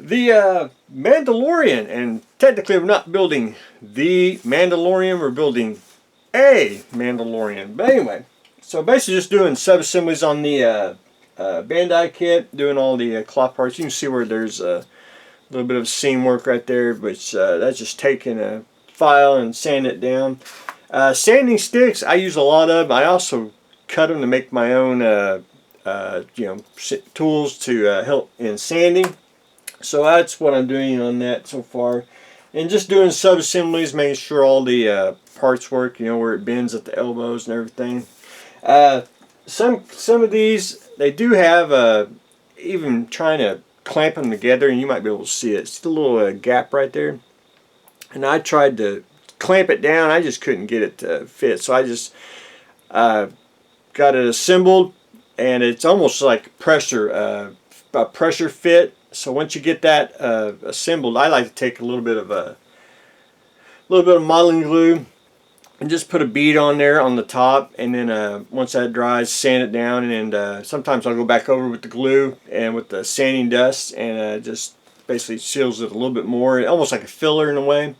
The Mandalorian, and technically we're not building the Mandalorian, we're building a Mandalorian. But anyway, so basically just doing sub-assemblies on the Bandai kit, doing all the cloth parts. You can see where there's a little bit of seam work right there, which that's just taking a file and sanding it down. Sanding sticks, I use a lot of. I also cut them to make my own tools to help in sanding. So that's what I'm doing on that so far. And just doing sub-assemblies, making sure all the parts work, where it bends at the elbows and everything. Some of these, they do have, even trying to clamp them together, and you might be able to see it. It's a little gap right there. And I tried to clamp it down, I just couldn't get it to fit. So I just got it assembled, and it's almost like a pressure fit. So once you get that assembled, I like to take a little bit of modeling glue and just put a bead on there on the top, and then once that dries, sand it down, and sometimes I'll go back over with the glue and with the sanding dust, and just basically seals it a little bit more, almost like a filler in a way.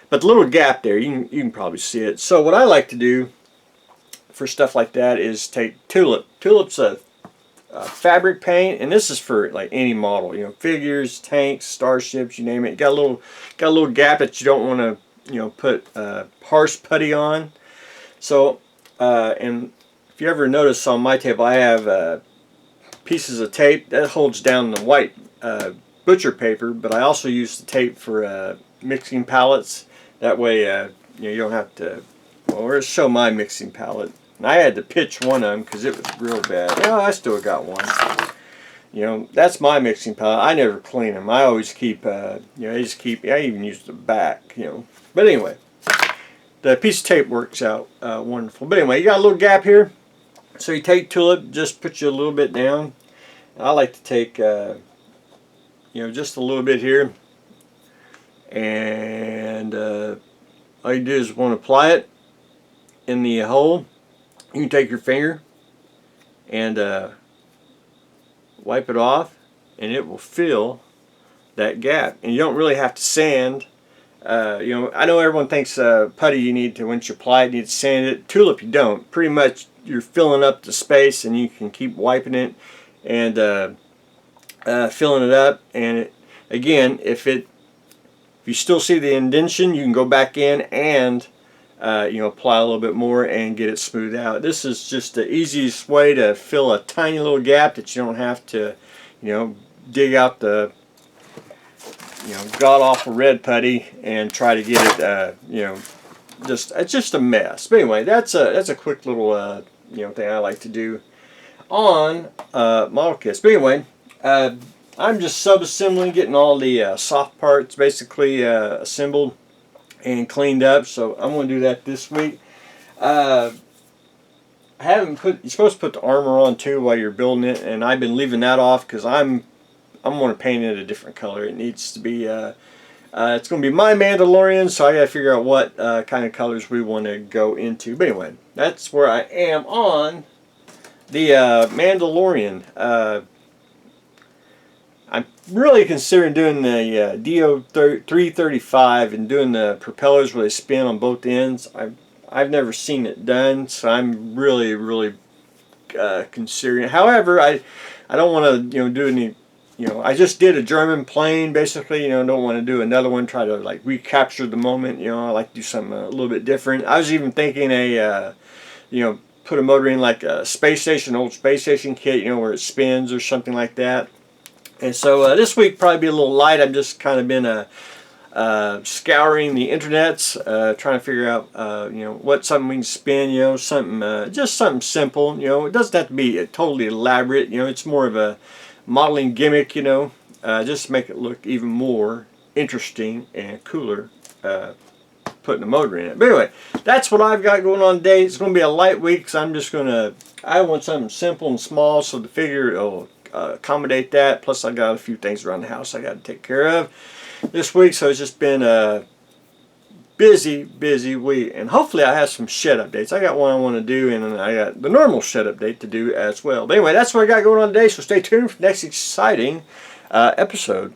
But the little gap there, you can probably see it. So what I like to do for stuff like that is take tulip. Tulip's a fabric paint, and this is for like any model, figures, tanks, starships, you name it. Got a little gap that you don't want to put harsh putty on. So and if you ever notice on my table, I have pieces of tape that holds down the white butcher paper, but I also use the tape for mixing palettes. That way you don't have to, well, let's show my mixing palette. And I had to pitch one of them because it was real bad. I still got one. That's my mixing palette. I never clean them. I always keep, I even use the back, But anyway, the piece of tape works out wonderful. But anyway, you got a little gap here. So you take tulip, just put you a little bit down. I like to take, just a little bit here. And all you do is want to apply it in the hole. You can take your finger and wipe it off, and it will fill that gap. And you don't really have to sand. I know everyone thinks putty you need to, once you apply it, you need to sand it. Tulip you don't. Pretty much you're filling up the space, and you can keep wiping it and filling it up. And again, if you still see the indentation, you can go back in and apply a little bit more and get it smoothed out. This is just the easiest way to fill a tiny little gap that you don't have to, dig out the, god-awful red putty and try to get it, it's just a mess. But anyway, that's a quick little, thing I like to do on model kits. But anyway, I'm just sub-assembling, getting all the soft parts basically assembled and cleaned up. So I'm going to do that this week. I haven't put. You're supposed to put the armor on too while you're building it, and I've been leaving that off because I'm going to paint it a different color. It needs to be. It's going to be my Mandalorian, so I got to figure out what kind of colors we want to go into. But anyway, that's where I am on the Mandalorian. I'm really considering doing the DO335 and doing the propellers where they spin on both ends. I've never seen it done, so I'm really considering it. However, I don't want to do any. I just did a German plane basically. Don't want to do another one. Try to like recapture the moment. I like to do something a little bit different. I was even thinking put a motor in like a space station, old space station kit. Where it spins or something like that. And so this week probably be a little light. I've just kind of been scouring the internets, trying to figure out what something we can spin. Something just something simple. It doesn't have to be totally elaborate. It's more of a modeling gimmick. Just to make it look even more interesting and cooler. Putting a motor in it. But anyway, that's what I've got going on today. It's going to be a light week because I want something simple and small, so the figure will accommodate that. Plus I got a few things around the house I got to take care of this week, so it's just been a busy week, and hopefully I have some shed updates. I got one I want to do, and then I got the normal shed update to do as well. But anyway, that's what I got going on today, so stay tuned for the next exciting episode.